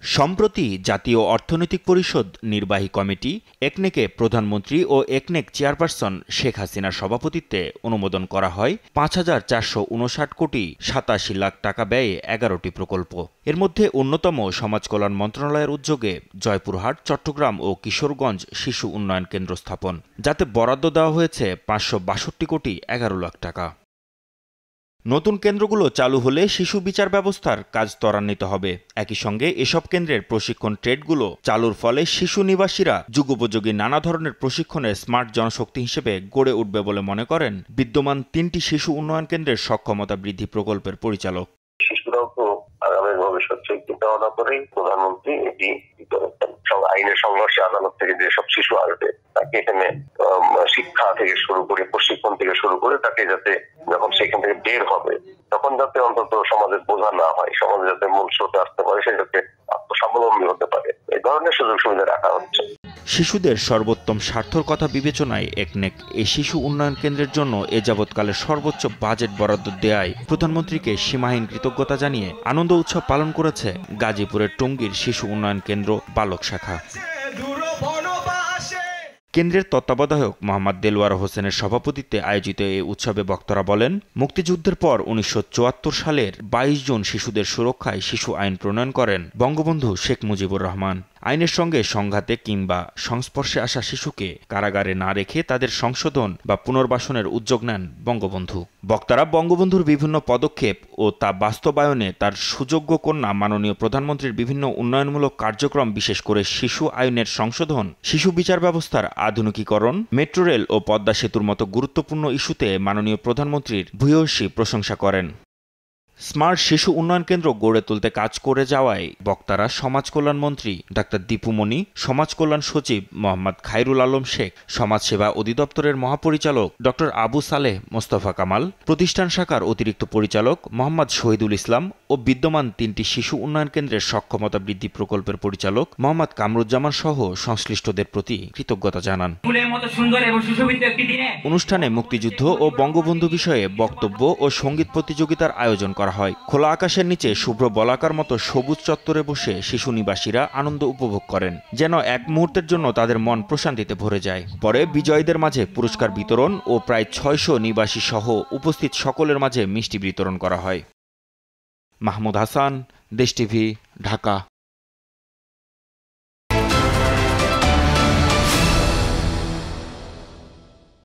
সম্প্রতি জাতীয় অর্থনৈতিক পরিষদ নির্বাহী কমিটি একনেকে প্রধানমন্ত্রী ও একনেক চেয়ারপারসন শেখ হাসিনার সভাপতিত্বে অনুমোদন করা হয় ৫,৪৫৯ কোটি ৮৭ লাখ টাকা ব্যয়ে ১১টি প্রকল্প। এর মধ্যে অন্যতম সমাজ কল্যাণ মন্ত্রণালয়ের উদ্যোগে জয়পুরহাট, চট্টগ্রাম ও কিশোরগঞ্জ শিশু উন্নয়ন কেন্দ্র স্থাপন, যাতে বরাদ্দ দেওয়া হয়েছে ৫৬২ কোটি ১১ লাখ টাকা। নতুন কেন্দ্রগুলো চালু হলে শিশু বিচার ব্যবস্থার কাজ ত্বরান্বিত হবে। একই সঙ্গে এসব কেন্দ্রের প্রশিক্ষণ ট্রেডগুলো চালুর ফলে শিশু নিবাসীরা যুগোপযোগী নানা ধরনের প্রশিক্ষণের স্মার্ট জনশক্তি হিসেবে গড়ে উঠবে বলে মনে করেন বিদ্যমান ৩টি শিশু উন্নয়ন কেন্দ্রের সক্ষমতা বৃদ্ধি প্রকল্পের পরিচালক। শিশুরাও তো আগামী ভবিষ্যৎ চিন্তা ভাবনা করেই প্রধানমন্ত্রী এটি করেছেন। সব আইনের সংঘর্ষে আদালত থেকে যেসব শিশু আসবে তাকে এখানে শিক্ষা থেকে শুরু করে প্রশিক্ষণ থেকে শুরু করে তাকে যাতে যখন সেখান থেকে বের হবে তখন যাতে অন্তত সমাজের বোঝা না হয়, সমাজে যাতে মূল স্রোতে আসতে পারে, সে যাতে আত্মস্বাবলম্বী হতে পারে, এই ধরনের সুযোগ সুবিধা রাখা হচ্ছে। শিশুদের সর্বোত্তম স্বার্থর কথা বিবেচনায় একনেক এই শিশু উন্নয়ন কেন্দ্রের জন্য এ যাবৎকালের সর্বোচ্চ বাজেট বরাদ্দ দেয়ায় প্রধানমন্ত্রীকে সীমাহীন কৃতজ্ঞতা জানিয়ে আনন্দ উৎসব পালন করেছে গাজীপুরের টঙ্গীর শিশু উন্নয়ন কেন্দ্র বালক শাখা। কেন্দ্রের তত্ত্বাবধায়ক মোহাম্মদ দেলোয়ার হোসেনের সভাপতিত্বে আয়োজিত এই উৎসবে বক্তারা বলেন, মুক্তিযুদ্ধের পর ১৯৭৪ সালের ২২ জুন শিশুদের সুরক্ষায় শিশু আইন প্রণয়ন করেন বঙ্গবন্ধু শেখ মুজিবুর রহমান। আইনের সঙ্গে সংঘাতে কিংবা সংস্পর্শে আসা শিশুকে কারাগারে না রেখে তাদের সংশোধন বা পুনর্বাসনের উদ্যোগ নেন বঙ্গবন্ধু। বক্তারা বঙ্গবন্ধুর বিভিন্ন পদক্ষেপ ও তা বাস্তবায়নে তার সুযোগ্য কন্যা মাননীয় প্রধানমন্ত্রীর বিভিন্ন উন্নয়নমূলক কার্যক্রম, বিশেষ করে শিশু আইনের সংশোধন, শিশু বিচার ব্যবস্থার আধুনিকীকরণ, মেট্রো রেল ও পদ্মা সেতুর মতো গুরুত্বপূর্ণ ইস্যুতে মাননীয় প্রধানমন্ত্রীর ভূয়সী প্রশংসা করেন। স্মার্ট শিশু উন্নয়ন কেন্দ্র গড়ে তুলতে কাজ করে যাওয়ায় বক্তারা সমাজ কল্যাণ মন্ত্রী ডাক্তার দীপু মনি, সমাজ কল্যাণ সচিব মোহাম্মদ খায়রুল আলম শেখ, সমাজসেবা অধিদপ্তরের মহাপরিচালক ডক্টর আবু সালেহ মোস্তফা কামাল, প্রতিষ্ঠান শাখার অতিরিক্ত পরিচালক মোহাম্মদ শহীদুল ইসলাম ও বিদ্যমান ৩টি শিশু উন্নয়ন কেন্দ্রের সক্ষমতা বৃদ্ধি প্রকল্পের পরিচালক মোহাম্মদ কামরুজ্জামান সহ সংশ্লিষ্টদের প্রতি কৃতজ্ঞতা জানান। অনুষ্ঠানে মুক্তিযুদ্ধ ও বঙ্গবন্ধু বিষয়ে বক্তব্য ও সঙ্গীত প্রতিযোগিতার আয়োজন করা হয়। খোলা আকাশের নিচে শুভ্র বলাকার মতো সবুজ চত্বরে বসে শিশু নিবাসীরা আনন্দ উপভোগ করেন, যেন এক মুহূর্তের জন্য তাদের মন প্রশান্তিতে ভরে যায়। পরে বিজয়ীদের মাঝে পুরস্কার বিতরণ ও প্রায় ৬০০ নিবাসী সহ উপস্থিত সকলের মাঝে মিষ্টি বিতরণ করা হয়। মাহমুদ হাসান, দেশ টিভি, ঢাকা।